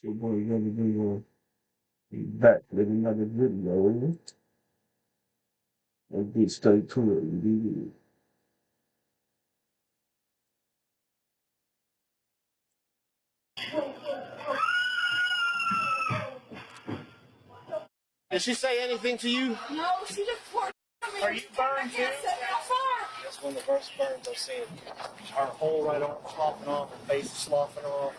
So we're gonna be back with another video, isn't it? Let's get straight to it. Did she say anything to you? No, she just poured me. Are you burned too? Set me on fire. That's one of the worst burns I've seen. Her whole right arm sloughing off, her face is sloughing off.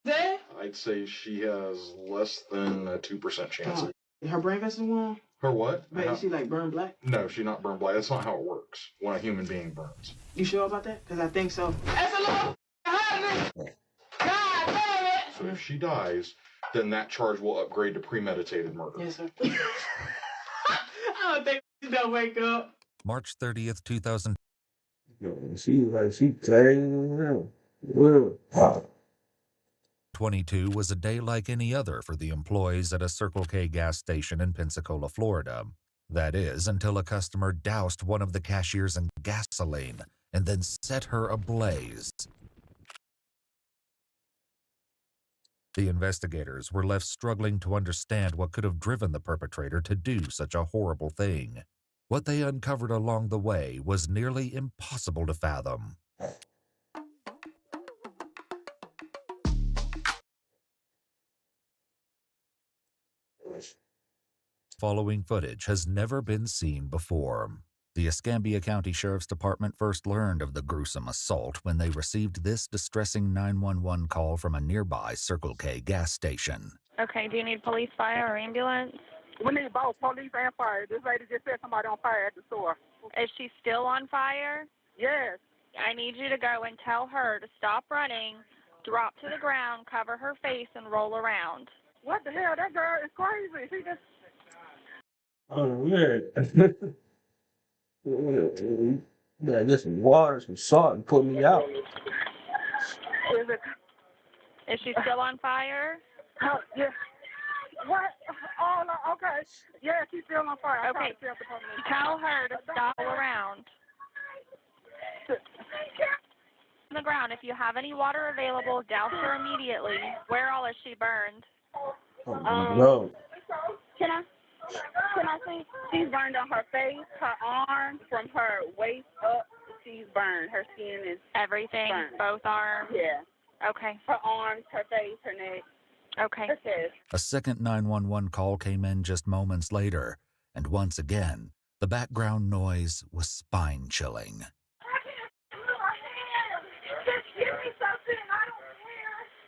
There? I'd say she has less than a 2% chance. Her brain vessel wound? Her what? But is she like burned black? No, she's not burned black. That's not how it works when a human being burns. You sure about that? Because I think so. That's a little happening. God damn it. So if she dies, then that charge will upgrade to premeditated murder. Yes, sir. I don't think she's gonna wake up. March 30th, 2000. She crazy. Well, 22 was a day like any other for the employees at a Circle K gas station in Pensacola, Florida. That is, until a customer doused one of the cashiers in gasoline and then set her ablaze. The investigators were left struggling to understand what could have driven the perpetrator to do such a horrible thing. What they uncovered along the way was nearly impossible to fathom. Following footage has never been seen before. The Escambia County Sheriff's Department first learned of the gruesome assault when they received this distressing 911 call from a nearby Circle K gas station. Okay, do you need police, fire, or ambulance? We need both police and fire. This lady just said somebody on fire at the store. Is she still on fire? Yes. I need you to go and tell her to stop running, drop to the ground, cover her face, and roll around. What the hell? That girl is crazy. She just... oh, yeah. Yeah, get some water, some salt, and put me out. Is it? Is she still on fire? Oh, yeah. What? Oh, no, okay. Yeah, she's still on fire. Okay. Tell her to stop around. On the ground. If you have any water available, douse her immediately. Where all is she burned? No. Can I say she's burned on her face, her arms, from her waist up. She's burned. Her skin is everything. burned. Both arms. Yeah. Okay. Her arms, her face, her neck. Okay. Her chest. A second 911 call came in just moments later, and once again, the background noise was spine-chilling.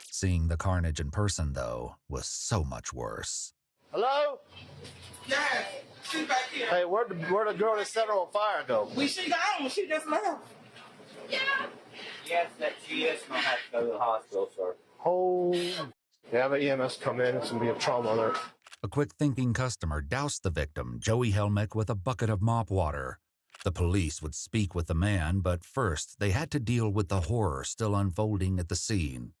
Seeing the carnage in person, though, was so much worse. Hello? Yes, she's back here. Hey, where'd the girl that set her on fire go? She gone. She just left. Yeah. Yes, that she is going to have to go to the hospital, sir. Oh. Yeah, the EMS come in. It's going to be a trauma alert. A quick-thinking customer doused the victim, Joey Helmick, with a bucket of mop water. The police would speak with the man, but first they had to deal with the horror still unfolding at the scene.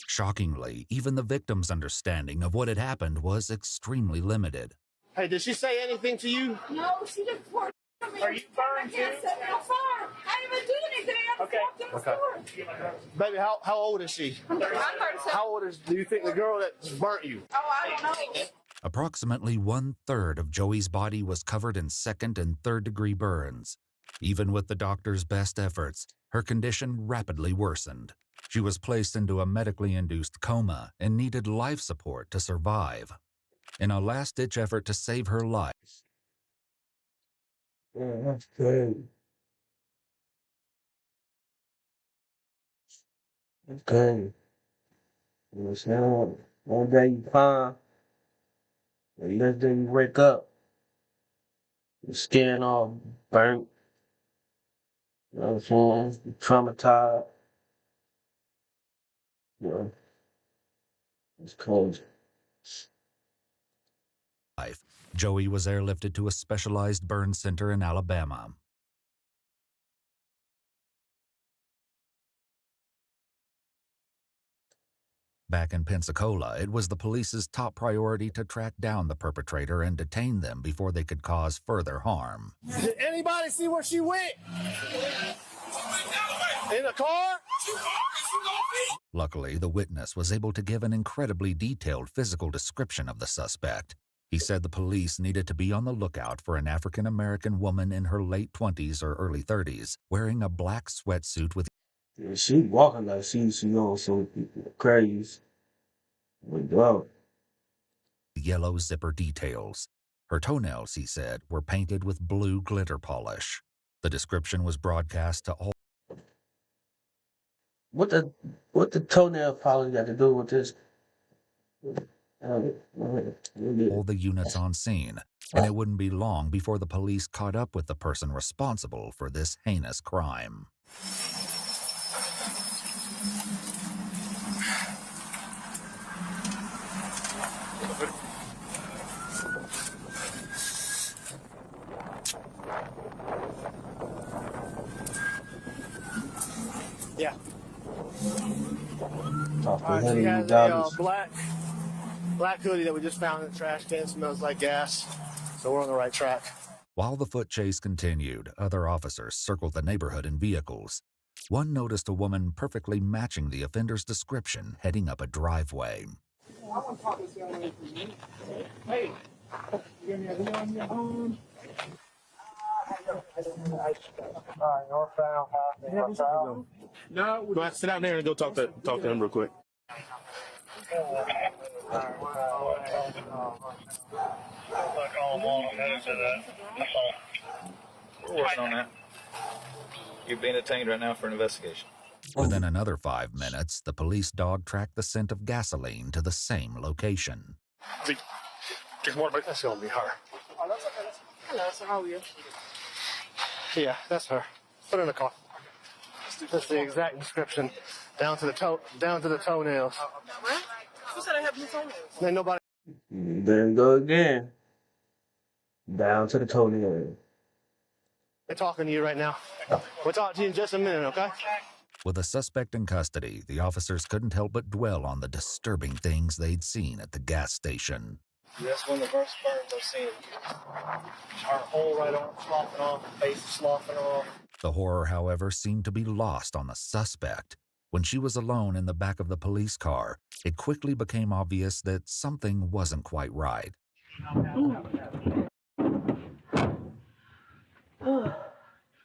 Shockingly, even the victim's understanding of what had happened was extremely limited. Hey, did she say anything to you? No, she just poured me. Are you burned too? Set me on fire. I didn't even do anything. I just walked in the store. Baby, how old is she? I'm 37. How old do you think the girl that burnt you? Oh, I don't know. Approximately 1/3 of Joey's body was covered in second and third-degree burns. Even with the doctor's best efforts, her condition rapidly worsened. She was placed into a medically induced coma and needed life support to survive. In a last-ditch effort to save her life, Yeah, that's crazy. That's crazy. You know what I'm saying? One day you fine, the next day you wake up, your skin all burnt. You know what I'm saying? You're traumatized. You know, it's crazy. Joey was airlifted to a specialized burn center in Alabama. Back in Pensacola, it was the police's top priority to track down the perpetrator and detain them before they could cause further harm. Did anybody see where she went? In the car? Luckily, the witness was able to give an incredibly detailed physical description of the suspect. He said the police needed to be on the lookout for an African-American woman in her late 20s or early 30s, wearing a black sweatsuit with She walking like she on some crazy. Wow. yellow zipper details. Her toenails, he said, were painted with blue glitter polish. The description was broadcast to all What the toenail polish got to do with this? the units on scene, and it wouldn't be long before the police caught up with the person responsible for this heinous crime. Yeah. All All right, so he has a black hoodie that we just found in the trash can. Smells like gas. So we're on the right track. While the foot chase continued, other officers circled the neighborhood in vehicles. One noticed a woman perfectly matching the offender's description heading up a driveway. I want to talk to this young lady for a minute. Hey, you give me a video on your phone? No. Go ahead, sit down there and go talk to him real quick. We're working on that. You're being detained right now for an investigation. Within another 5 minutes, the police dog tracked the scent of gasoline to the same location. That's gonna be her. Oh, that's okay. Hello, so how are you? Yeah, that's her. Put her in the car. That's the exact description, down to the toenails. What? Who said I have blue toenails? Ain't nobody. There you go again. Down to the toenail. They're talking to you right now. We'll talk to you in just a minute, okay? With the suspect in custody, the officers couldn't help but dwell on the disturbing things they'd seen at the gas station. That's one of the worst burns I've seen. Her whole right arm sloughing off, her face sloughing off. The horror, however, seemed to be lost on the suspect. When she was alone in the back of the police car, it quickly became obvious that something wasn't quite right.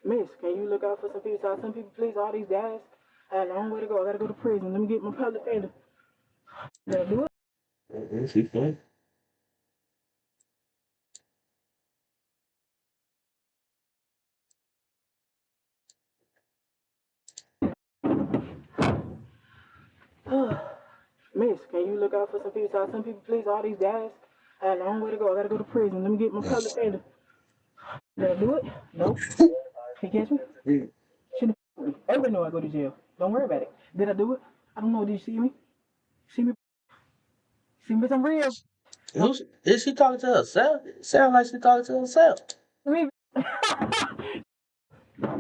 Miss, can you look out for some people? Some people, please, all these guys. I had a long way to go. I gotta go to prison. Let me get my public defender. Did I do it? She fine. Miss, can you look out for some people? Some people, please, all these guys. I had a long way to go. I gotta go to prison. Let me get my public defender. Did I do it? No. Can you catch me? Shouldn't have. Everybody know I go to jail. Don't worry about it. Did I do it? I don't know. Did you see me? See me? See me? I'm real. Is she talking to herself? It sounds like she talking to herself. Me.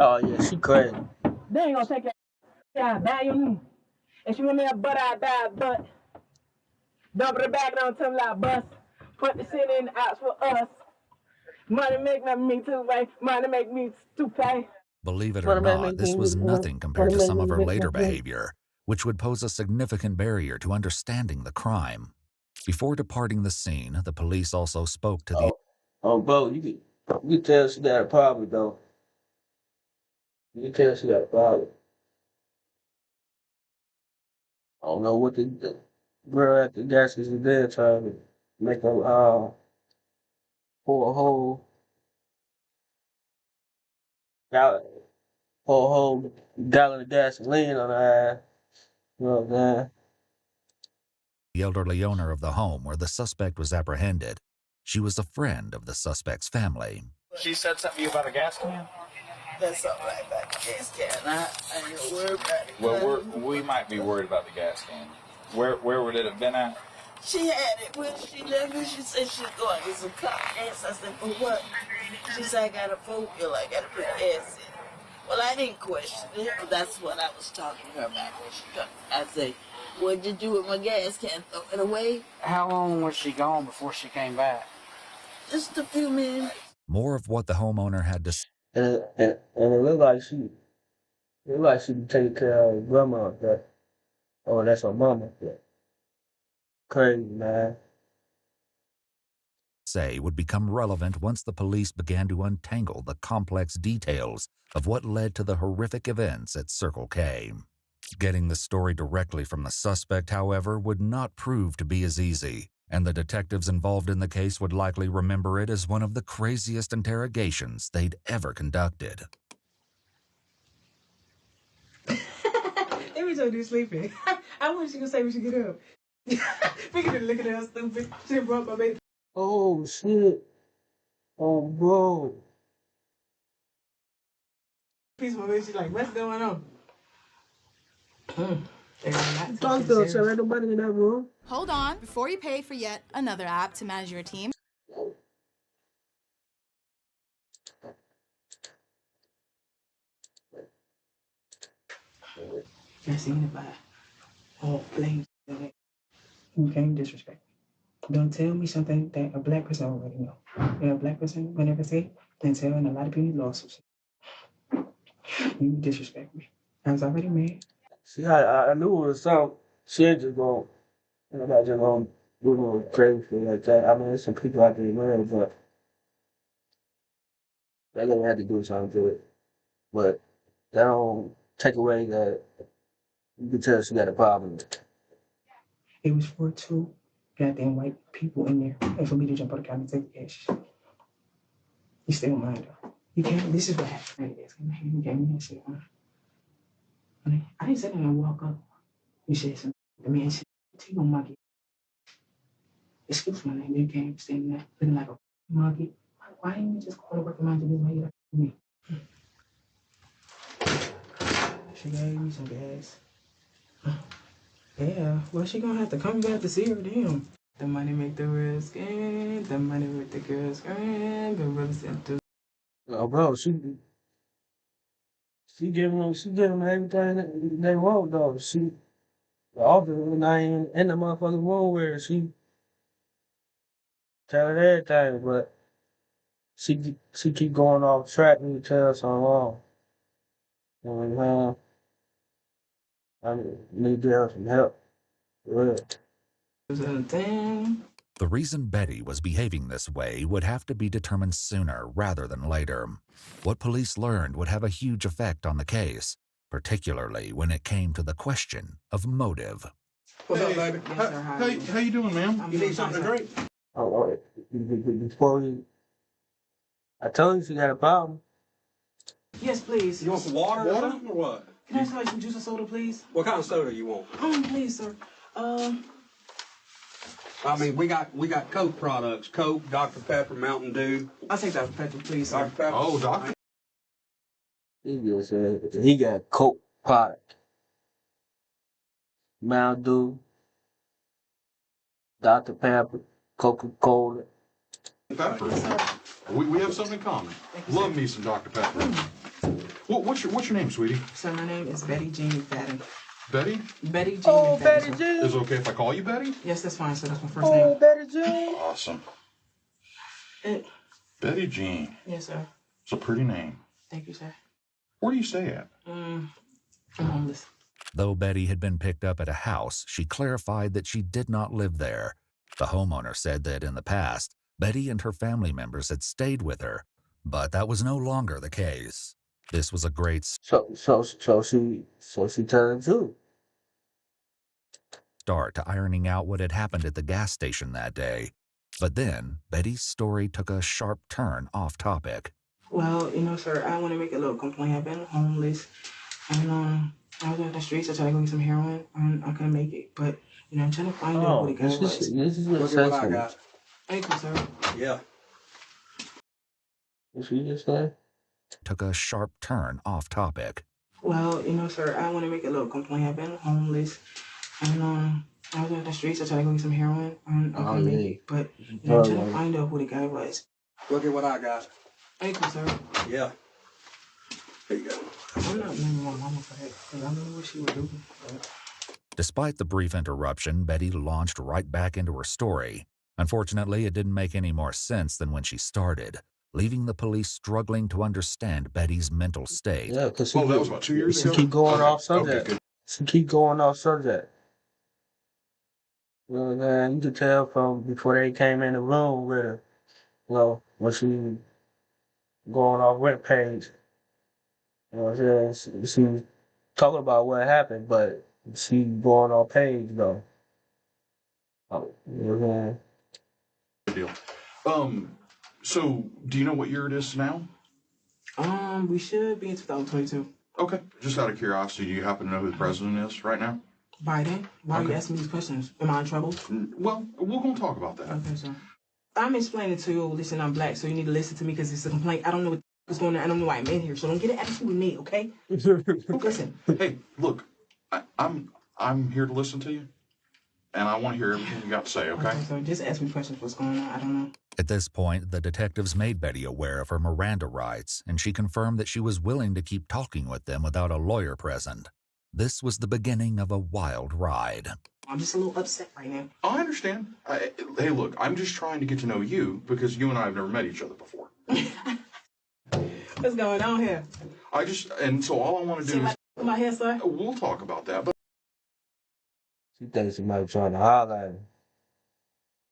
Oh yeah, she crazy. They ain't gonna take that. Yeah, value. And she want me a butt, I buy a butt. Double the back on till I bust. Put the city in the outs for us. Money make me too, right? Money make me stupid. Believe it or not, this was nothing compared to some of her later behavior, which would pose a significant barrier to understanding the crime. Before departing the scene, the police also spoke to the... Oh, bro, you can tell she got a problem, though. You can tell she got a problem. I don't know what the girl at the gas station there trying to make her pour a whole gallon of gasoline on her ass. You know what I'm saying? The elderly owner of the home where the suspect was apprehended. She was a friend of the suspect's family. She said something to you about a gas can? That's something like that. Gas can. I ain't worried about it. Well, we might be worried about the gas can. Where would it have been at? She had it when she left me. She said she's going to get some gas. I said, for what? She said, I got to fulfill. I got to put gas in. Well, I didn't question it. That's what I was talking to her about when she come. I said, what'd you do with my gas can? Throw it away? How long was she gone before she came back? Just a few minutes. More of what the homeowner had to say. And it looked like It's like she be taking care of her grandma. That, oh, that's her mama. That. Crazy, man. Say would become relevant once the police began to untangle the complex details of what led to the horrific events at Circle K. Getting the story directly from the suspect, however, would not prove to be as easy, and the detectives involved in the case would likely remember it as one of the craziest interrogations they'd ever conducted. Every time you're sleeping, I want you to say we should get up. Figure to look at us stupid. She brought my baby. Oh, shit. Oh, bro. Piece of my baby. She's like, what's going on? Talk to us, ain't nobody in that room. Hold on, before you pay for yet another app to manage your team. I seen it by all flames. You can't disrespect me. Don't tell me something that a black person already know. And a black person will never say, and tell, and a lot of people lost. You disrespect me. I was already mad. See, I knew it was something. She ain't just going, I'm not just going to do no crazy thing like that. I mean, there's some people out there in the world, but they're going to have to do something to it. But that don't take away that you can tell she got a problem. It was for two goddamn white people in there, and for me to jump on the counter and take the cash. You still mind though. You can't. This is what happened. You gave me that shit. I didn't say that. I walk up. You said something. The man said, "You gonna monkey?" Excuse my name. You came standing there looking like a monkey. Why didn't you just call to recommend to this lady like me? She gave me some gas. Yeah, well, she gonna have to come. You gonna have to see her. Damn. The money make the real skin. The money with the girls grand. The real to. Oh, bro, she giving them everything that they want, though. She, the officer, when I ain't in the motherfucking room where she tell her everything, but she keep going off track and you tell her something wrong. And, I need to have some help. Real. The reason Betty was behaving this way would have to be determined sooner rather than later. What police learned would have a huge effect on the case, particularly when it came to the question of motive. What's up, baby? Yes, sir, How you doing, ma'am? You need something to drink? Oh, before I told you she got a problem. Yes, please. You want some water or something, or what? Can I have like some juice and soda, please? What kind of soda you want? Please, sir. I mean, we got Coke products. Coke, Dr. Pepper, Mountain Dew. I'll take Dr. Pepper, please, sir. Dr. Pepper. Oh, Dr. He just said he got Coke product, Mountain Dew, Dr. Pepper, Coca-Cola. Pepper. We have something in common. Love me some Dr. Pepper. What's your name, sweetie? Sir, my name is Betty Jean McFadden. Betty? Betty Jean Oh, McFadden, Betty sir. Jean. Is it okay if I call you Betty? Yes, that's fine, sir. That's my first name. Oh, Betty Jean. Awesome. Eh, Betty Jean. yes, sir. It's a pretty name. Thank you, sir. Where do you stay at? I'm homeless. Though Betty had been picked up at a house, she clarified that she did not live there. The homeowner said that in the past, Betty and her family members had stayed with her, but that was no longer the case. This was a great So she turned too. start to ironing out what had happened at the gas station that day. But then, Betty's story took a sharp turn off topic. Well, sir, I want to make a little complaint. I've been homeless, and I was on the streets. I tried to go get some heroin, and I couldn't make it. But I'm trying to find out who the guy was. This is Look at what I got. Thank you, sir. Yeah. What she just said? Took a sharp turn off topic. Well, sir, I want to make a little complaint. I've been homeless, and I was on the streets. I tried to go get some heroin, and I couldn't make it. But I'm trying to find out who the guy was. Look at what I got. Thank you, sir. Yeah. Here you go. I'm not blaming my mama for that, because I know what she was doing. Despite the brief interruption, Betty launched right back into her story. Unfortunately, it didn't make any more sense than when she started. leaving the police struggling to understand Betty's mental state. Yeah, because that was about 2 years she ago? keep going Okay, off subject. good. She keep going off subject. You know what I'm saying? You could tell from before they came in the room with her, when she going off rent page. You know what I'm saying? She talking about what happened, but she going off page though. You know what I'm saying? Good deal. So do you know what year it is now? We should be in 2022. Okay. Just out of curiosity, do you happen to know who the president is right now? Biden? Why are you asking me these questions? Am I in trouble? Well, we're going to talk about that. Okay, sir. I'm explaining to you, listen, I'm black, so you need to listen to me because it's a complaint. I don't know what's going on. I don't know why I'm in here, so don't get an attitude with me, okay? Listen. Hey, look, I'm here to listen to you, and I want to hear everything you got to say, okay? So just ask me questions. What's going on? I don't know. At this point, the detectives made Betty aware of her Miranda rights, and she confirmed that she was willing to keep talking with them without a lawyer present. This was the beginning of a wild ride. I'm just a little upset right now. I understand. Hey, look, I'm just trying to get to know you because you and I have never met each other before. What's going on here? And so all I want to do is... my hair, sir? We'll talk about that, but... She thinks she might be trying to holler at him.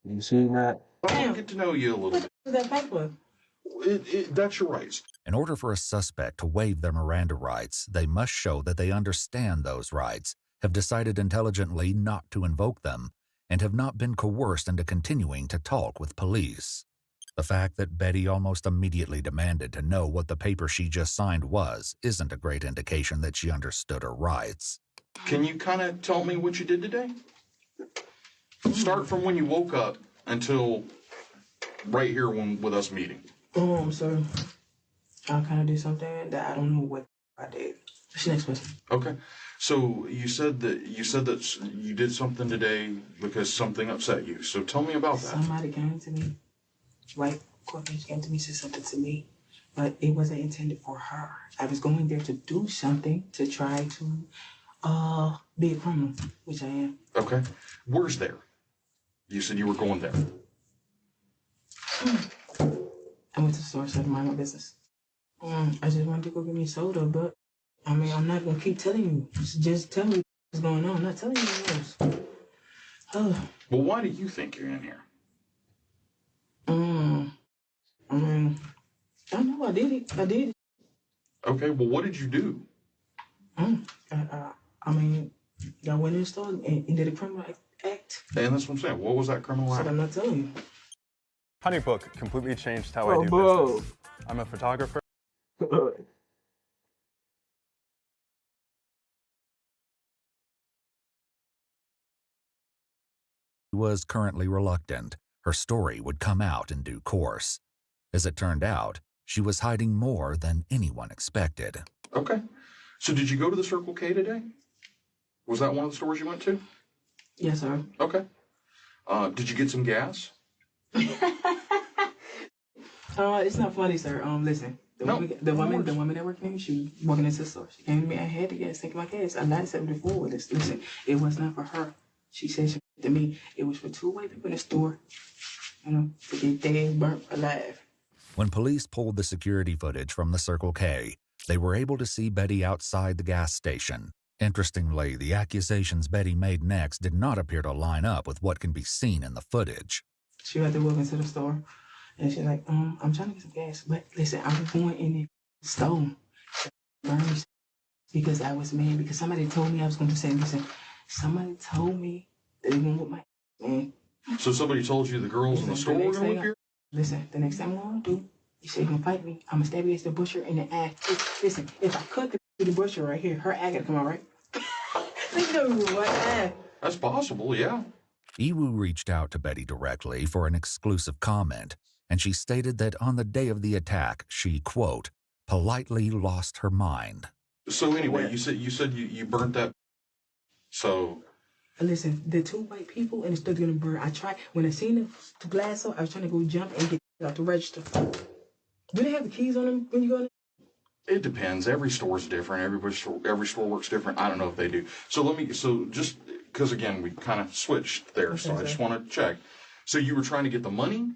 You see that? I want to get to know you a little bit. What's that paper? That's your rights. In order for a suspect to waive their Miranda rights, they must show that they understand those rights, have decided intelligently not to invoke them, and have not been coerced into continuing to talk with police. The fact that Betty almost immediately demanded to know what the paper she just signed was isn't a great indication that she understood her rights. Can you kind of tell me what you did today? Start from when you woke up until right here with us meeting. So I kind of did something that I don't know what I did. What's your next question? Okay. So you said that you did something today because something upset you. So tell me about that. Somebody came to me, white corporation came to me, said something to me, but it wasn't intended for her. I was going there to do something to try to be a criminal, which I am. Okay. Where's there? You said you were going there. I went to the store, so I had to mind my business. I just wanted to go get me soda, but I mean, I'm not gonna keep telling you. Just tell me what's going on. I'm not telling you what else. Well, why do you think you're in here? I mean, I know I did it. I did it. Okay, well, what did you do? I mean, I went in the store and did a criminal act. And that's what I'm saying. What was that criminal act? I'm not telling you. Honeybook completely changed how I do business. I'm a photographer. She was currently reluctant. Her story would come out in due course. As it turned out, she was hiding more than anyone expected. Okay. So did you go to the Circle K today? Was that one of the stores you went to? Yes, sir. Okay. Did you get some gas? It's not funny, sir. Listen. The woman that worked for me, she was working in the store. She came to me, I had the gas, take my gas. I'm not 74 with this. Listen, it was not for her. She said to me, it was for two white people in the store, to get their burnt alive. When police pulled the security footage from the Circle K, they were able to see Betty outside the gas station. Interestingly, the accusations Betty made next did not appear to line up with what can be seen in the footage. She had to walk into the store, and she's like, I'm trying to get some gas, but listen, I was going in the stove, burned, because I was mad, because somebody told me I was going to say, listen, somebody told me that they were going to whip my man. So somebody told you the girls in the store were going to whip you? Listen, the next time I'm going to do, you say you're going to fight me, I'm going to stab you against the busher in the eye. Listen, if I cut the busher right here, her eye got to come out, right? That's possible, yeah. Iwu reached out to Betty directly for an exclusive comment, and she stated that on the day of the attack, she, quote, politely lost her mind. So anyway, you said you burnt that. So. Listen, the two white people and the store gonna burn. I tried when I seen the glass up, I was trying to go jump and get out the register. Do they have the keys on them when you go in? It depends. Every store is different. Every store works different. I don't know if they do. So just because again we kind of switched there, so I just want to check. So you were trying to get the money,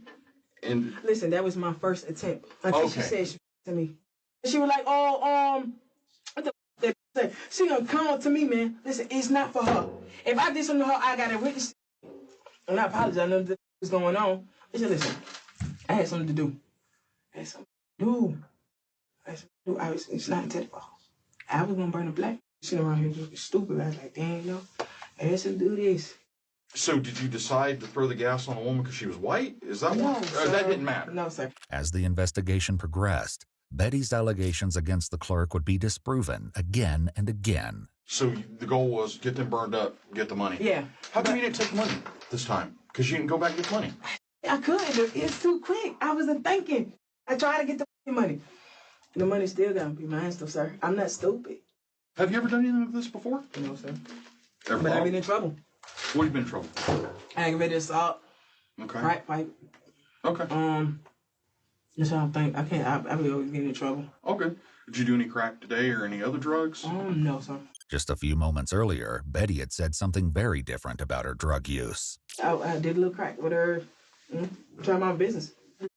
And listen, that was my first attempt. Until she said she to me. She was like, oh, what the f- that say? She gonna come to me, man. Listen, it's not for her. If I did something to her, I got a witness. And I apologize. I know what was going on. I said, listen, I had something to do. I had something to do. It's not intentional. I was gonna burn a black. Sitting around here looking stupid. I was like, damn, I had to do this. So did you decide to throw the gas on a woman because she was white? Is that No, what? sir. That didn't matter. No, sir. As the investigation progressed, Betty's allegations against the clerk would be disproven again and again. So the goal was get them burned up, get the money. Yeah. How come you didn't take money this time? Because you didn't go back and get money. I couldn't. It's too quick. I wasn't thinking. I tried to get the money. The money still gotta be mine, though, sir. I'm not stupid. Have you ever done anything like this before? No, sir. Ever? But I've been in trouble. What have you been in trouble? Aggravated assault. Okay. Crack pipe. Okay. That's what I think. I be always getting in trouble. Okay. Did you do any crack today or any other drugs? No, sir. Just a few moments earlier, Betty had said something very different about her drug use. I did a little crack with her. Try my business.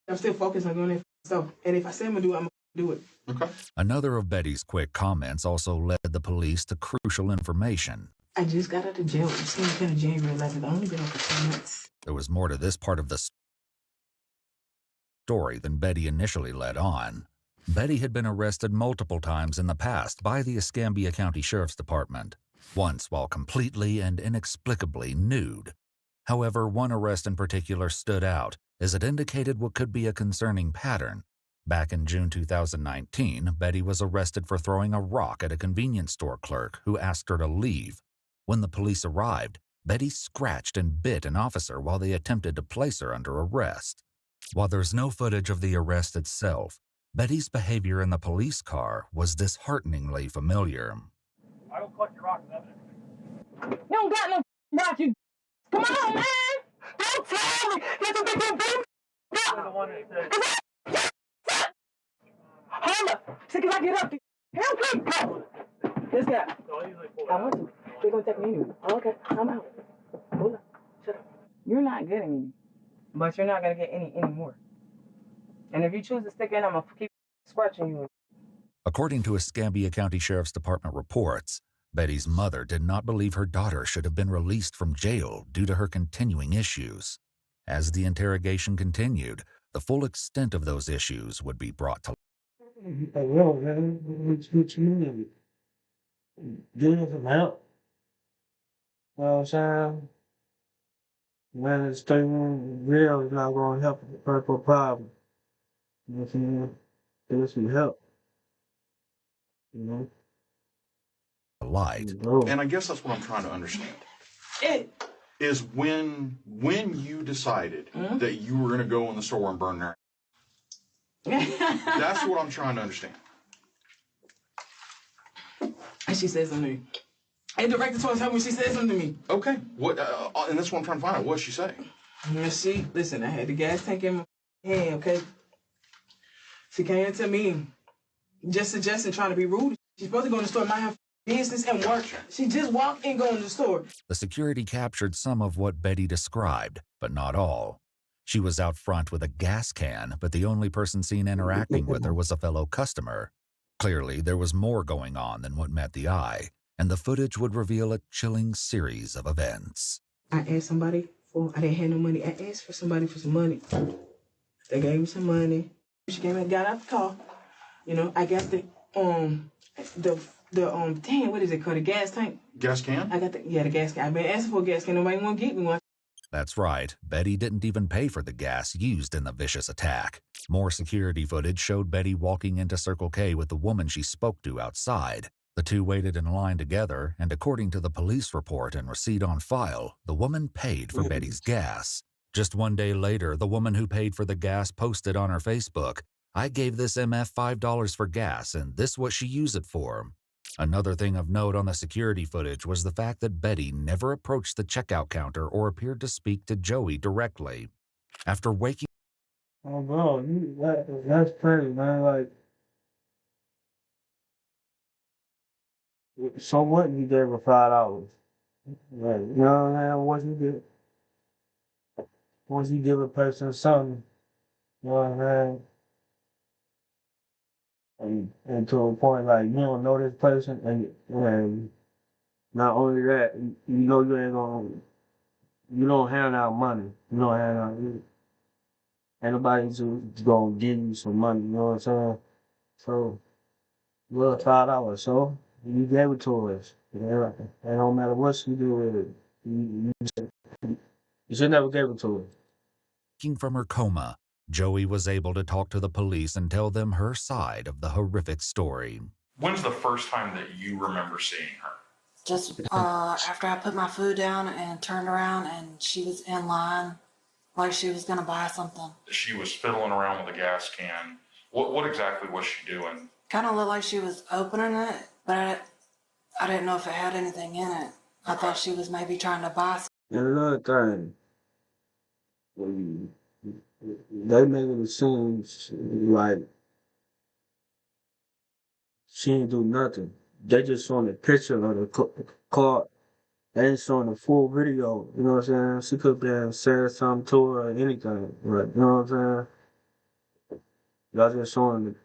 I'm still focused on doing it myself. And if I say I'm gonna do it, I'm gonna do it. Okay. Another of Betty's quick comments also led the police to crucial information. I just got out of jail. I'm still in January 11th. I've only been out for 2 months. There was more to this part of the story than Betty initially led on. Betty had been arrested multiple times in the past by the Escambia County Sheriff's Department, once while completely and inexplicably nude. However, one arrest in particular stood out, as it indicated what could be a concerning pattern. Back in June 2019, Betty was arrested for throwing a rock at a convenience store clerk who asked her to leave. When the police arrived, Betty scratched and bit an officer while they attempted to place her under arrest. While there's no footage of the arrest itself, Betty's behavior in the police car was dishearteningly familiar. I will collect your rock and evidence. You don't got no rock, you. Come on, man. Don't tell me. That's a big thing. You're the one that said. Hold up. See, can I get up? Help me. Go. This guy. No, I usually pull I it want to. They're going to take me anyway. Okay, I'm out. Hold up. Shut up. You're not getting any. But you're not going to get any more. And if you choose to stick in, I'm going to keep scratching you. According to Escambia County Sheriff's Department reports, Betty's mother did not believe her daughter should have been released from jail due to her continuing issues. As the interrogation continued, the full extent of those issues would be brought to light. Well, man, what you mean? Getting some help. You know what I'm saying? Man, this thing real is not going to help the purple problem. You know what I'm saying? Give some help. You know? Light. And I guess that's what I'm trying to understand. Is when you decided that you were going to go in the store and burn their that's what I'm trying to understand. And she said something to me. And the director told me she said something to me. Okay. What? And that's what I'm trying to find out. What did she say? Listen, I had the gas tank in my hand, okay? She came to me just suggesting trying to be rude. She's supposed to go in the store, mind her business and work. She just walked in, go in the store. The security captured some of what Betty described, but not all. She was out front with a gas can, but the only person seen interacting with her was a fellow customer. Clearly, there was more going on than what met the eye, and the footage would reveal a chilling series of events. I asked somebody I didn't have no money. I asked for somebody for some money. They gave me some money. She came and got out the car. You know, I got the damn, what is it called? The gas tank? Gas can? I got the gas can. I've been asking for a gas can. Nobody want to get me one. That's right, Betty didn't even pay for the gas used in the vicious attack. More security footage showed Betty walking into Circle K with the woman she spoke to outside. The two waited in line together, and according to the police report and receipt on file, the woman paid for Betty's gas. Just one day later, the woman who paid for the gas posted on her Facebook, "I gave this MF $5 for gas, and this what she used it for." Another thing of note on the security footage was the fact that Betty never approached the checkout counter or appeared to speak to Joey directly. After waking Oh, bro, that's crazy, man. Like, so what you gave her $5? Like, you know what I'm saying? Once you give a person something, know what I'm saying? And to a point like you don't know this person, and not only that, you know you ain't gonna, you don't hand out money. You don't hand out. Ain't nobody just gonna give you some money. You know what I'm saying? So, well, $5. So you gave it to us. Yeah, it don't matter what you do with it. You should never gave it to us. Waking from her coma, Joey was able to talk to the police and tell them her side of the horrific story. When's the first time that you remember seeing her? Just after I put my food down and turned around, and she was in line like she was going to buy something. She was fiddling around with a gas can. What exactly was she doing? Kind of looked like she was opening it, but I didn't know if it had anything in it. I thought she was maybe trying to buy something. And another thing, they making it seem like she ain't do nothing. They just showing a picture of the car. They ain't showing the full video. You know what I'm saying? She could have said something to her or anything. Right? You know what I'm saying? Y'all just showing the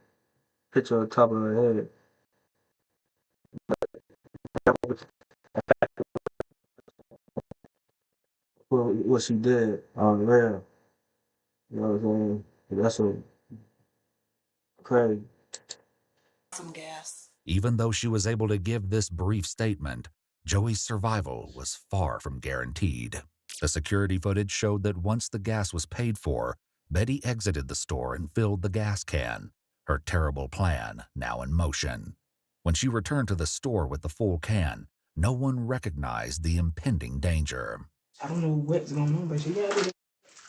picture of the top of her head. What she did on real. You know what I'm saying? That's a crazy. Some gas. Even though she was able to give this brief statement, Joey's survival was far from guaranteed. The security footage showed that once the gas was paid for, Betty exited the store and filled the gas can, her terrible plan now in motion. When she returned to the store with the full can, no one recognized the impending danger. I don't know what's going on, but she got it.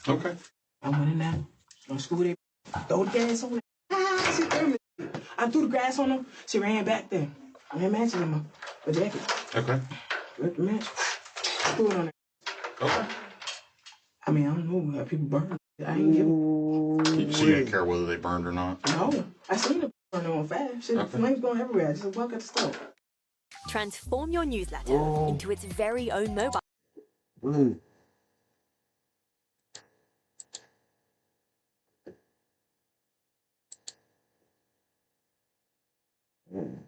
Okay. I went in there, on school day, throw the gas on her. She threw me. I threw the grass on her. She ran back there. I had matches in my jacket. Okay. Ripped the match. Threw it on her. Okay. I mean, I don't know how people burn. I ain't giving. So you didn't care whether they burned or not? No. I seen it burn on fire. Shit, Okay. flames going everywhere. I just walk at the stove. Transform your newsletter into its very own mobile.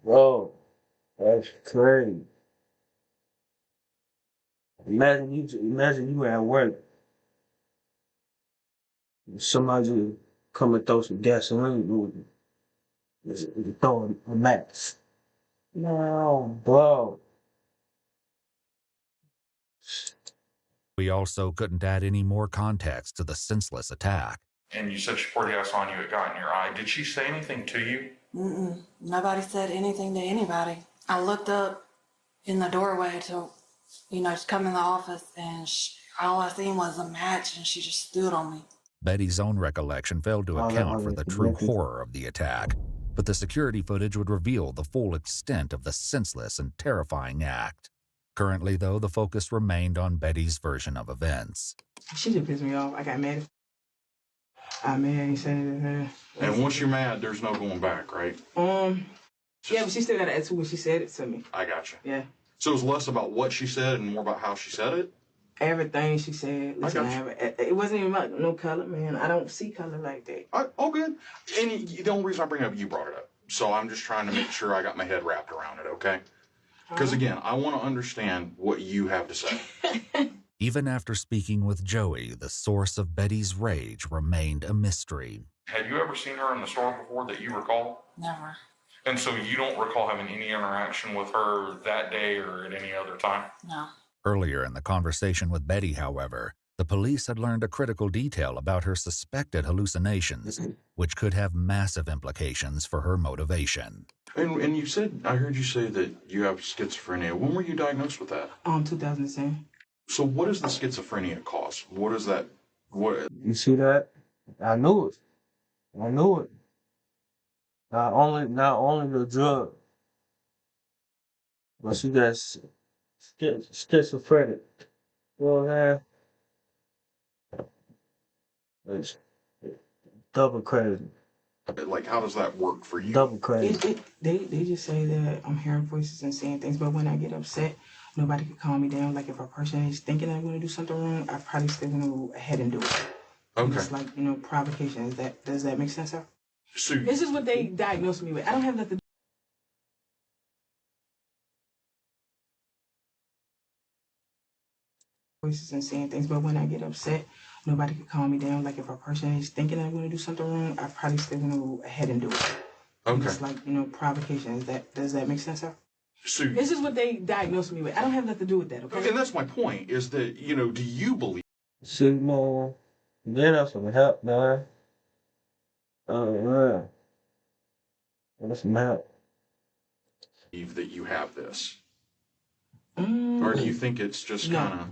Bro, that's crazy. Imagine you at work. Somebody just come and throw some gasoline on you. Just throw a match. No, bro. We also couldn't add any more context to the senseless attack. And you said she poured gas on you, it got in your eye. Did she say anything to you? Nobody said anything to anybody. I looked up in the doorway to, come in the office, and all I seen was a match, and she just stood on me. Betty's own recollection failed to account for the true horror of the attack, but the security footage would reveal the full extent of the senseless and terrifying act. Currently, though, the focus remained on Betty's version of events. She just pissed me off. I got mad. I'm mad. He said it. And once you're mad, there's no going back, right? Yeah, but she still got to attitude when she said it to me. I gotcha. Yeah. So it was less about what she said and more about how she said it? Everything she said. Listen, it wasn't even about no color, man. I don't see color like that. Oh, good. And the only reason I bring it up, you brought it up. So I'm just trying to make sure I got my head wrapped around it, okay? Because again, I want to understand what you have to say. Even after speaking with Joey, the source of Betty's rage remained a mystery. Had you ever seen her in the store before that you recall? Never. And so you don't recall having any interaction with her that day or at any other time? No. Earlier in the conversation with Betty, however, the police had learned a critical detail about her suspected hallucinations, which could have massive implications for her motivation. And you said, I heard you say that you have schizophrenia. When were you diagnosed with that? 2010. So what does the schizophrenia cause? What is that? What? You see that? I knew it. Not only the drug, but she got schizophrenic. You know what I'm saying? It's double crazy. Like, how does that work for you? Double crazy. They just say that I'm hearing voices and seeing things, but when I get upset, nobody can calm me down. Like if a person is thinking I'm going to do something wrong, I probably still going to go ahead and do it. Okay. It's like, provocation. Does that make sense, sir? So This is what they diagnosed me with. I don't have nothing. Voices and saying things, but when I get upset, nobody can calm me down. Like if a person is thinking I'm going to do something wrong, I probably still going to go ahead and do it. Okay. It's like, provocation. Does that make sense, sir? So this is what they diagnosed me with. I don't have nothing to do with that, okay? and that's my point, is that, do you believe Sumo, get us some help, man. Yeah. Get some help. that you have this? Or do you think it's just No. kind of...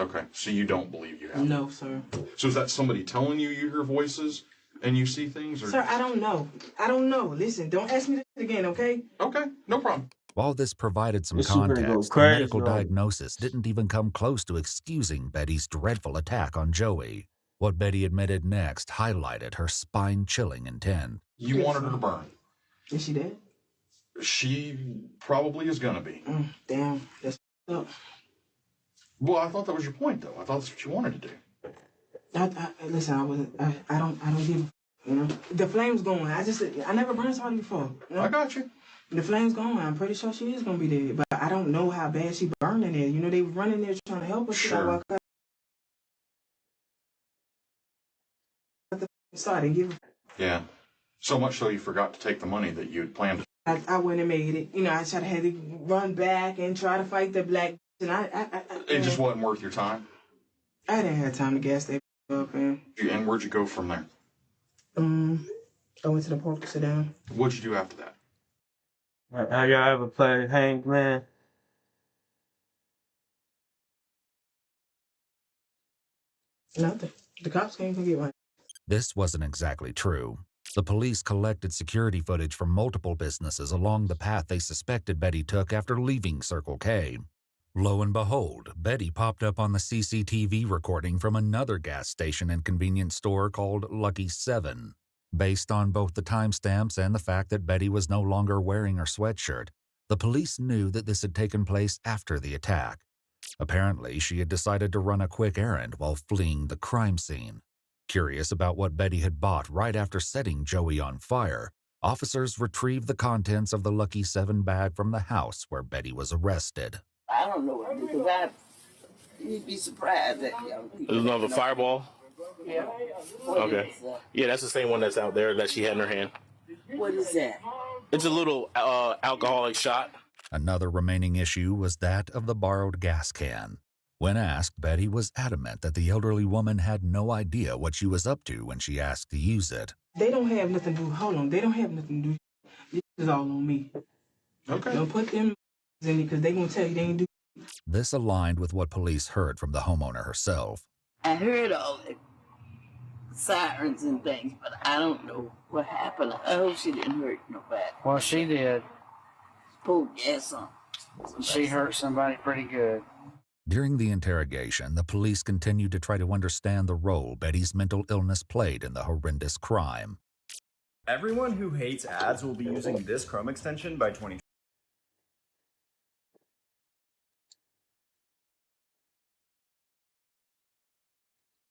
Okay, so you don't believe you have it? No, sir. So is that somebody telling you hear voices and you see things? Or... Sir, I don't know. I don't know. Listen, don't ask me this again, okay? Okay, no problem. While this provided some This is gonna go context, the crazy medical on me. diagnosis didn't even come close to excusing Betty's dreadful attack on Joey. What Betty admitted next highlighted her spine-chilling intent. You wanted her to burn. Is she dead? She probably is gonna be. Damn, that's up. Well, I thought that was your point, though. I thought that's what you wanted to do. Listen, I don't give, The flame's going. I never burned somebody before. I got you. The flame's going. I'm pretty sure she is going to be dead. But I don't know how bad she burned in there. They were running there trying to help us. Sure. So I didn't give Yeah. So much so you forgot to take the money that you had planned. I wouldn't have made it. I had to run back and try to fight the black. And It just wasn't worth your time? I didn't have time to gas that up. And where'd you go from there? I went to the park to sit down. What'd you do after that? Have y'all ever played Hangman? Nothing. The cops came to get one. This wasn't exactly true. The police collected security footage from multiple businesses along the path they suspected Betty took after leaving Circle K. Lo and behold, Betty popped up on the CCTV recording from another gas station and convenience store called Lucky 7. Based on both the timestamps and the fact that Betty was no longer wearing her sweatshirt, the police knew that this had taken place after the attack. Apparently, she had decided to run a quick errand while fleeing the crime scene. Curious about what Betty had bought right after setting Joey on fire, officers retrieved the contents of the Lucky 7 bag from the house where Betty was arrested. I don't know, because you'd be surprised at young people. There's another fireball? Yeah. Okay. Yeah, that's the same one that's out there that she had in her hand. What is that? It's a little alcoholic shot. Another remaining issue was that of the borrowed gas can. When asked, Betty was adamant that the elderly woman had no idea what she was up to when she asked to use it. They don't have nothing to do. Hold on. They don't have nothing to do. This is all on me. Okay. Don't put them in because they going to tell you they ain't do. This aligned with what police heard from the homeowner herself. I heard all the sirens and things, but I don't know what happened. I hope she didn't hurt nobody. Well, she did. Pulled gas on. She hurt somebody pretty good. During the interrogation, the police continued to try to understand the role Betty's mental illness played in the horrendous crime. Everyone who hates ads will be using this Chrome extension by 2020.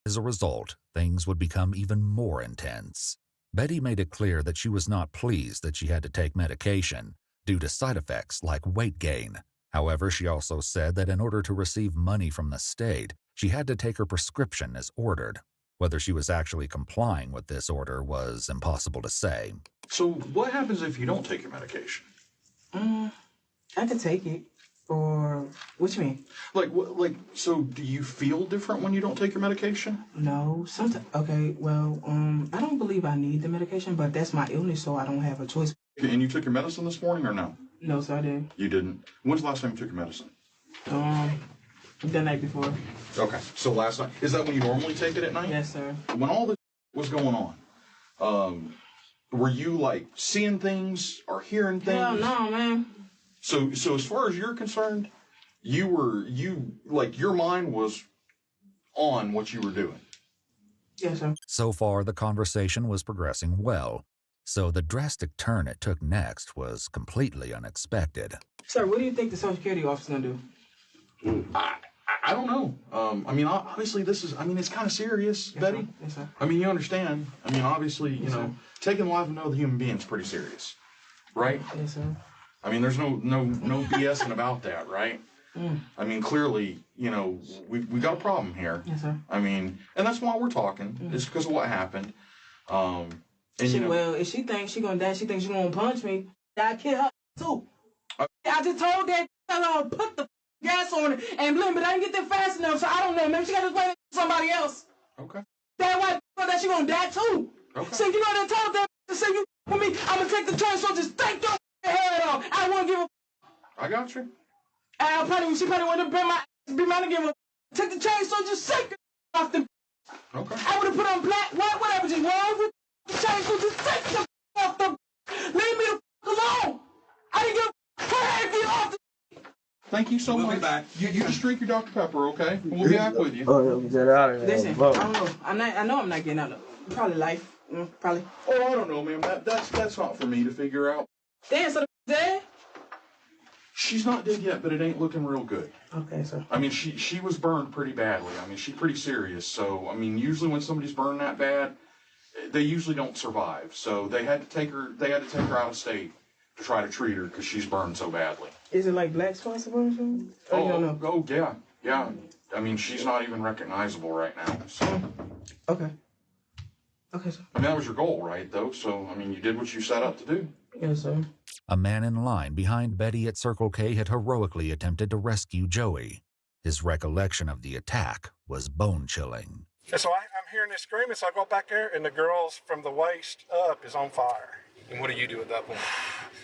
As a result, things would become even more intense. Betty made it clear that she was not pleased that she had to take medication due to side effects like weight gain. However, she also said that in order to receive money from the state, she had to take her prescription as ordered. Whether she was actually complying with this order was impossible to say. So what happens if you don't take your medication? I can take it. Or, what you mean? So do you feel different when you don't take your medication? No, sometimes. Okay, well, I don't believe I need the medication, but that's my illness, so I don't have a choice. And you took your medicine this morning or no? No, sir, I didn't. You didn't? When's the last time you took your medicine? The night before. Okay, so last night. Is that when you normally take it at night? Yes, sir. When all this was going on, were you seeing things or hearing things? Hell no, man. So as far as you're concerned, your mind was on what you were doing. Yes, sir. So far, the conversation was progressing well, so the drastic turn it took next was completely unexpected. Sir, what do you think the Social Security office is going to do? I don't know. I mean, obviously, this is. I mean, it's kind of serious, Betty. Sir. Yes, sir. I mean, you understand. I mean, obviously, you Yes, know, sir. taking the life of another human being is pretty serious, right? Yes, sir. I mean, there's no BSing about that, right? Mm. I mean, clearly, you know, we got a problem here. Yes, sir. I mean, and that's why we're talking. It's because of what happened. And She, you know, well, if she thinks she gonna die, she thinks she gonna punch me. I kill her too. I just told that to put the gas on it and blame, but I didn't get there fast enough, so I don't know. Maybe she got to blame somebody else. Okay. That why that she gonna die too. Okay. So you know that told that to say you for me, I'm gonna take the train, so just take your head off. I won't give a. I got you. She probably want to be mad again. Take the chain, so just shake it off the. Okay. I would have put on black, white, whatever, just wrong with the chain, so just take the off the. Leave me the alone. I didn't give a off the. Thank you so much. We'll be back. You just drink your Dr. Pepper, okay? We'll be back with you. Get out of there. Listen, I don't know. I know I'm not getting out of it. Probably life. Probably. Oh, I don't know, ma'am. That's not for me to figure out. Damn, so the dead? She's not dead yet, but it ain't looking real good. Okay, sir. I mean, she was burned pretty badly. I mean, she's pretty serious. So, I mean, usually when somebody's burned that bad, they usually don't survive. So they had to take her out of state to try to treat her because she's burned so badly. Is it like black spots or something? Oh, yeah. I mean, she's not even recognizable right now. So. Okay. Okay, sir. I mean, that was your goal, right, though? So, I mean, you did what you set out to do. Yes, sir. A man in line behind Betty at Circle K had heroically attempted to rescue Joey. His recollection of the attack was bone-chilling. And so I'm hearing this screaming, so I go back there, and the girl's from the waist up is on fire. And what do you do at that point?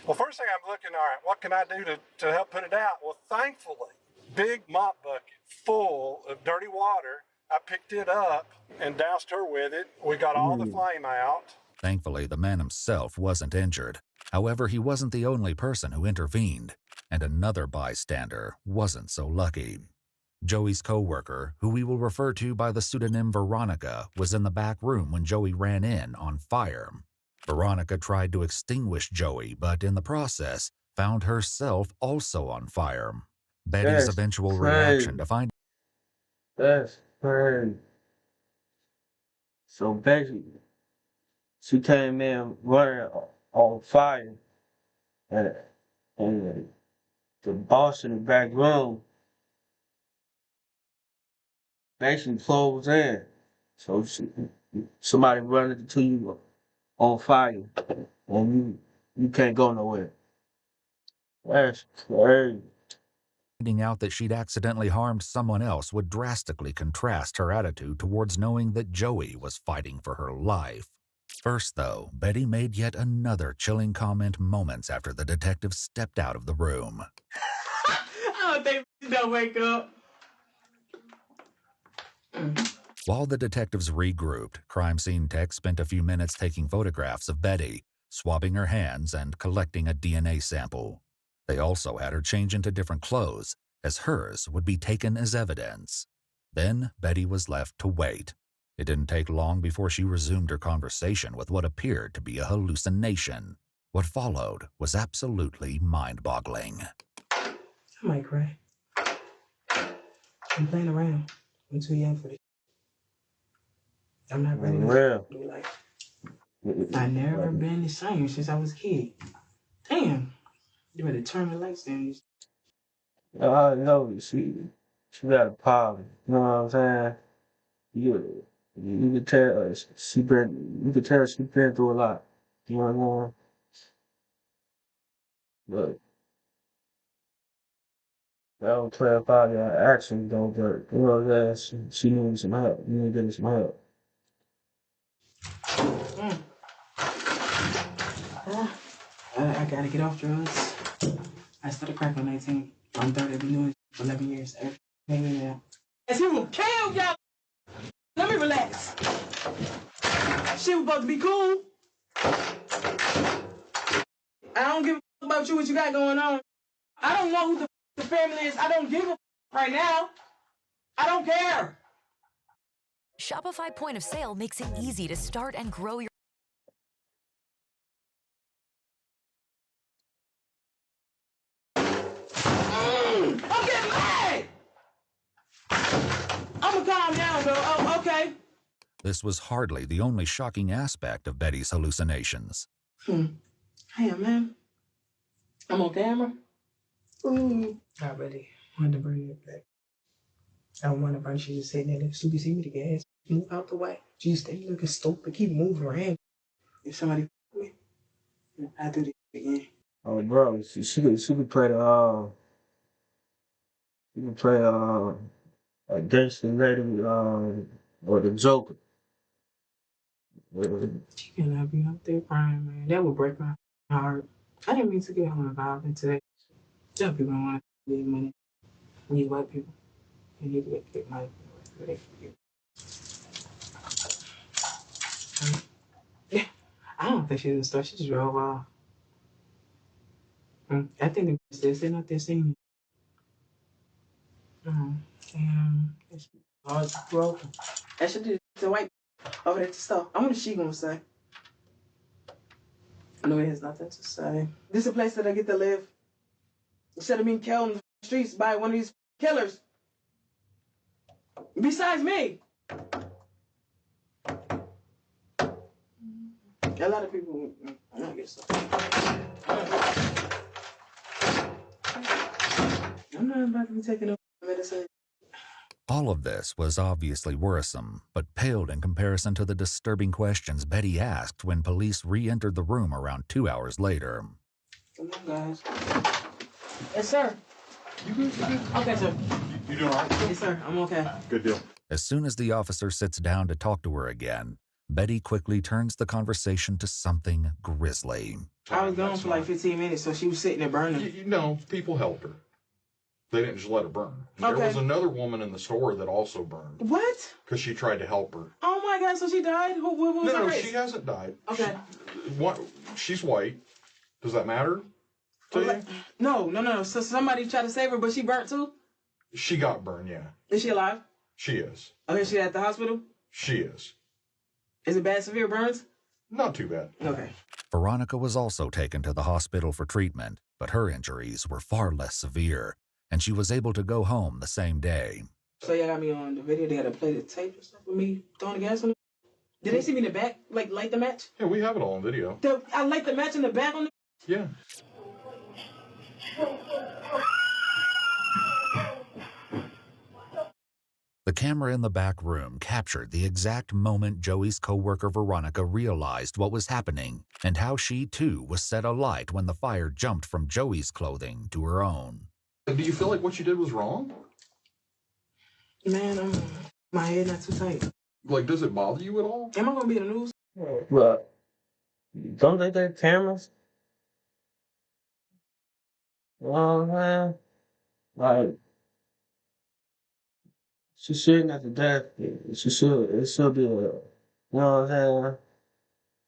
Well, first thing I'm looking, all right, what can I do to help put it out? Well, thankfully, big mop bucket full of dirty water. I picked it up and doused her with it. We got all the flame out. Thankfully, the man himself wasn't injured. However, he wasn't the only person who intervened, and another bystander wasn't so lucky. Joey's co-worker, who we will refer to by the pseudonym Veronica, was in the back room when Joey ran in on fire. Veronica tried to extinguish Joey, but in the process, found herself also on fire. Betty's eventual reaction to find... That's crazy. So basically, she came in running on fire, and the boss in the back room basically closed in. So somebody running into you on fire, and you can't go nowhere. That's crazy. Finding out that she'd accidentally harmed someone else would drastically contrast her attitude towards knowing that Joey was fighting for her life. First, though, Betty made yet another chilling comment moments after the detective stepped out of the room. I don't think they'll wake up. While the detectives regrouped, crime scene tech spent a few minutes taking photographs of Betty, swabbing her hands and collecting a DNA sample. They also had her change into different clothes, as hers would be taken as evidence. Then Betty was left to wait. It didn't take long before she resumed her conversation with what appeared to be a hallucination. What followed was absolutely mind-boggling. I might cry. I'm playing around. I'm too young for this. I'm not ready to do like. I never been the same since I was a kid. Damn. You better turn the lights down. I know she got a problem. You know what I'm saying? You can tell you can tell she been through a lot. You know what I'm saying? But that would clarify the action though, but you know what I'm saying? She needs some help. You need to get some help. I gotta get off drugs. I started crack on 19. I'm 30. I've been doing it for 11 years. Maybe now. And she will kill y'all. Let me relax. She was supposed to be cool. I don't give a about you, what you got going on. I don't know who the family is. I don't give a right now. I don't care. Shopify Point of Sale makes it easy to start and grow your... I'm getting mad! I'ma calm down, though. Oh, okay. This was hardly the only shocking aspect of Betty's hallucinations. Hey, man. I'm on camera. Ooh. I really wanted to bring it back. I don't want to bring she just sitting there. So you see me the gas. Move out the way. She stay looking stupid. Keep moving around. If somebody me, I do this again. Oh, bro, she could play the against the lady or the Joker. She cannot be up there crying, man. That would break my heart. I didn't mean to get her involved into that. Some people don't want to get money. These white people, they need to get money. Yeah, I don't think she was in the store. She just drove off. I think they were still sitting out there singing. And it's hard to broken. That should do the white over there at the store. I wonder what she gonna say. No, it has nothing to say. This is a place that I get to live. Instead of being killed in the streets by one of these killers. Besides me. A lot of people, I guess so. I'm not about to be taking no medicine. All of this was obviously worrisome, but paled in comparison to the disturbing questions Betty asked when police re-entered the room around 2 hours later. Come on, guys. Yes, sir. You good? Okay, sir. You doing all right? Yes, sir. I'm okay. Good deal. As soon as the officer sits down to talk to her again, Betty quickly turns the conversation to something grisly. I was gone for like 15 minutes, so she was sitting there burning. No, people helped her. They didn't just let her burn. Okay. There was another woman in the store that also burned. What? Because she tried to help her. Oh my God, so she died? What was her No, race? she hasn't died. Okay. She's white. Does that matter to you? No. So somebody tried to save her, but she burnt too? She got burned, yeah. Is she alive? She is. Okay, she at the hospital? She is. Is it bad, severe burns? Not too bad. Okay. Veronica was also taken to the hospital for treatment, but her injuries were far less severe, and she was able to go home the same day. So y'all got me on the video. They got to play the tape and stuff with me throwing the gas on it. Did they see me in the back, like light the match? Yeah, we have it all on video. I light the match in the back on the... Yeah. The camera in the back room captured the exact moment Joey's coworker Veronica realized what was happening and how she too was set alight when the fire jumped from Joey's clothing to her own. Do you feel like what you did was wrong? Man, my head not too tight. Like, does it bother you at all? Am I gonna be in the news? Look, don't they got cameras? Well, man, like, she shouldn't at the death. It should be a, you know what I'm saying?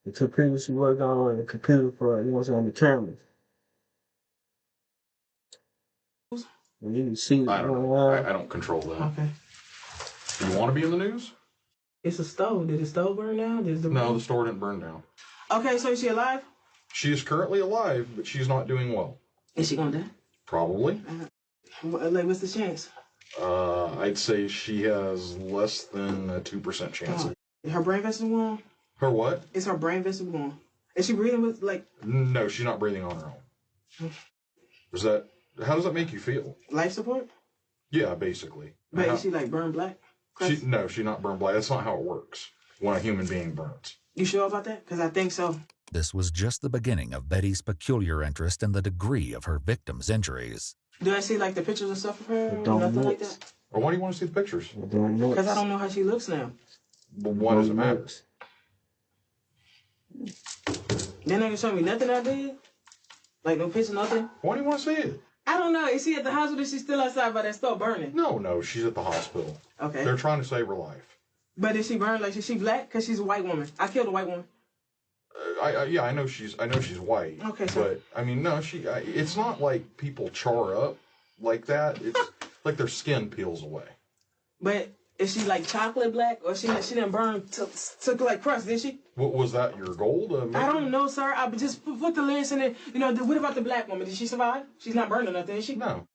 The computer she worked on, the computer for, you know what I'm saying, on the cameras. And you can see, I don't know. I don't control that. Okay. Do you want to be in the news? It's a stove. Did the stove burn down? No, the store didn't burn down. Okay, so is she alive? She is currently alive, but she's not doing well. Is she gonna die? Probably. Like, what's the chance? I'd say she has less than a 2% chance. Her brain vessel gone? Her what? Is her brain vessel gone? Is she breathing with, like... No, she's not breathing on her own. How does that make you feel? Life support? Yeah, basically. But is she, like, burned black? No, she's not burned black. That's not how it works when a human being burns. You sure about that? Because I think so. This was just the beginning of Betty's peculiar interest in the degree of her victim's injuries. Do I see, like, the pictures and stuff of her? Nothing like that? Or why do you want to see the pictures? Because I don't know how she looks now. Well, why does it matter? They're not going to show me nothing I did? Like, no picture, nothing? Why do you want to see it? I don't know. Is she at the hospital? Is she still outside by that store burning? No, she's at the hospital. Okay. They're trying to save her life. But is she burned? Like, is she black? Because she's a white woman. I killed a white woman. Yeah, I know she's white. Okay, so... But I mean, no, it's not like people char up like that. It's like their skin peels away. But is she like chocolate black, or she didn't burn took like crust? Did she? What was that? Your goal? I don't know, sir. I just put the lens in it. You know, what about the black woman? Did she survive? She's not burned or nothing, is she? No.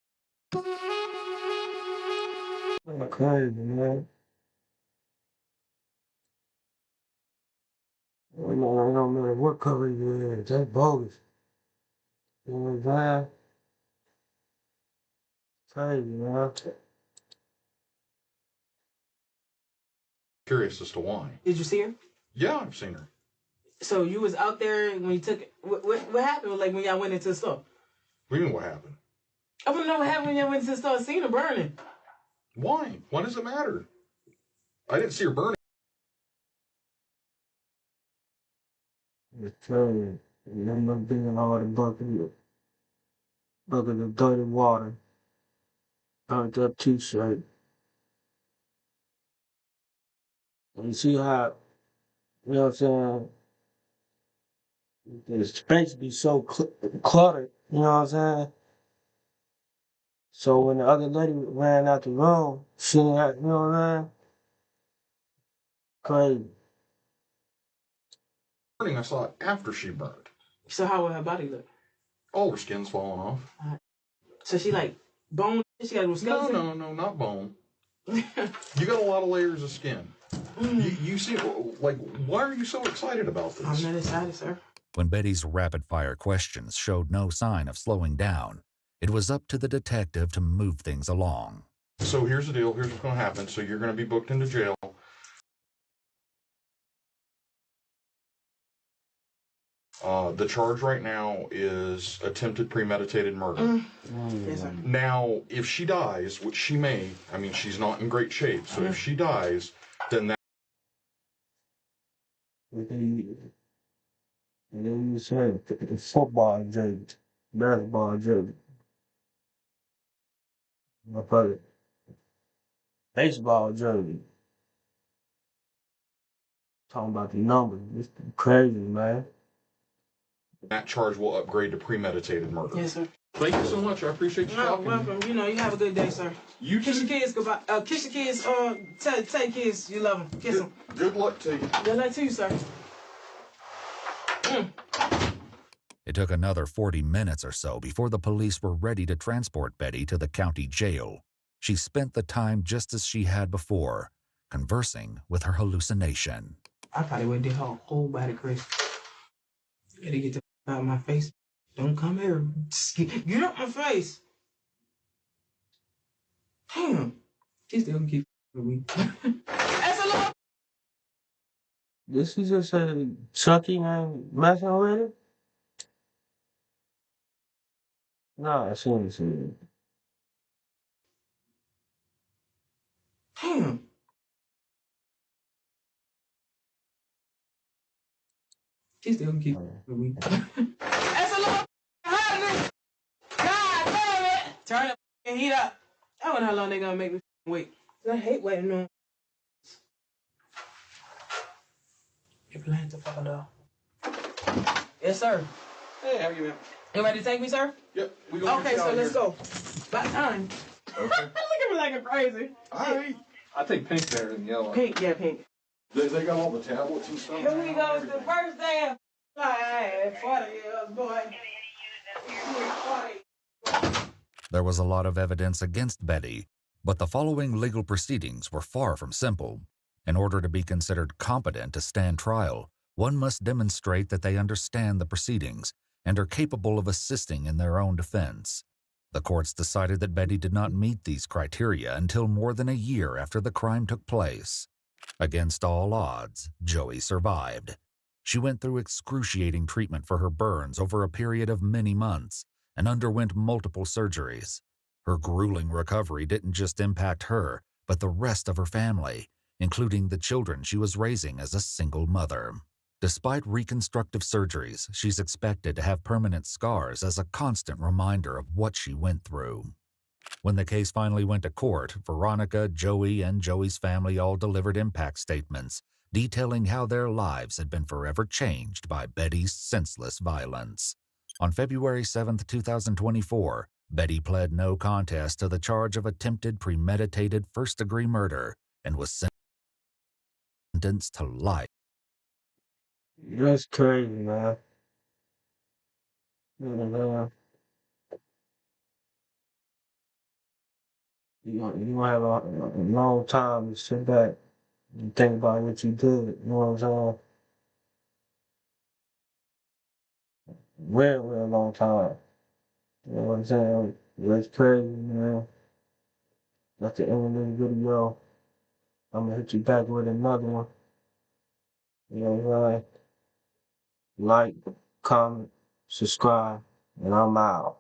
Crazy, man. I don't matter what color you is. That's bogus. You know what I'm saying? Crazy, man. Curious as to why. Did you see her? Yeah, I've seen her. So you was out there when you took it. What happened? Like when y'all went into the store? What do you mean what happened? I want to know what happened when y'all went into the store and seen her burning. Why? Why does it matter? I didn't see her burning. Just tell you. Remember being all the bucket of dirty water. Burnt up t-shirt. And you see how, you know what I'm saying? The space be so cluttered, you know what I'm saying? So when the other lady ran out the room, she had, you know what I'm saying? Crazy. Burning, I saw it after she burned. So how would her body look? All her skin's falling off. So she like bone? She got a skeleton? No, not bone. You got a lot of layers of skin. You see, like, why are you so excited about this? I'm not excited, sir. When Betty's rapid-fire questions showed no sign of slowing down, it was up to the detective to move things along. So here's the deal. Here's what's going to happen. So you're going to be booked into jail. The charge right now is attempted premeditated murder. Yes, sir. Now, if she dies, which she may, I mean, she's not in great shape, so if she dies, then that... And then you said football jersey, basketball jersey. Motherfucker. Baseball jersey. Talking about the numbers. It's crazy, man. That charge will upgrade to premeditated murder. Yes, sir. Thank you so much. I appreciate you talking. Welcome. You know, you have a good day, sir. You kiss your kids goodbye. Kiss your kids. Tell your kids you love them. Kiss them. Good luck to you. Good luck to you, sir. It took another 40 minutes or so before the police were ready to transport Betty to the county jail. She spent the time just as she had before, conversing with her hallucination. I probably would have did her whole body crazy. Gotta get the out of my face. Don't come here. Just get out my face. Damn. She still keep with me. That's a lot. This is just a Chucky and messing with it? Nah, she ain't seen it. Damn. She still keep with me. That's a lot. God damn it. Turn the heat up. I wonder how long they gonna make me wait. I hate waiting on. You're playing the fucking dog. Yes, sir. Hey, how you been? You ready to take me, sir? Yep. We gonna Okay, so let's go. About time. Okay. Look at me like a crazy. All right. I think pink's better than yellow. Pink, yeah, pink. They got all the tablets and stuff. Here we go. The first day of life. 40 years, boy. 40. There was a lot of evidence against Betty, but the following legal proceedings were far from simple. In order to be considered competent to stand trial, one must demonstrate that they understand the proceedings and are capable of assisting in their own defense. The courts decided that Betty did not meet these criteria until more than a year after the crime took place. Against all odds, Joey survived. She went through excruciating treatment for her burns over a period of many months and underwent multiple surgeries. Her grueling recovery didn't just impact her, but the rest of her family, including the children she was raising as a single mother. Despite reconstructive surgeries, she's expected to have permanent scars as a constant reminder of what she went through. When the case finally went to court, Veronica, Joey, and Joey's family all delivered impact statements detailing how their lives had been forever changed by Betty's senseless violence. On February 7, 2024, Betty pled no contest to the charge of attempted premeditated first-degree murder and was sentenced to life. That's crazy, man. You gonna have a long time to sit back and think about what you did. You know what I'm saying? real long time. You know what I'm saying? It's crazy, man. That's the end of the video. I'm gonna hit you back with another one. You know what I'm saying? Like, comment, subscribe, and I'm out.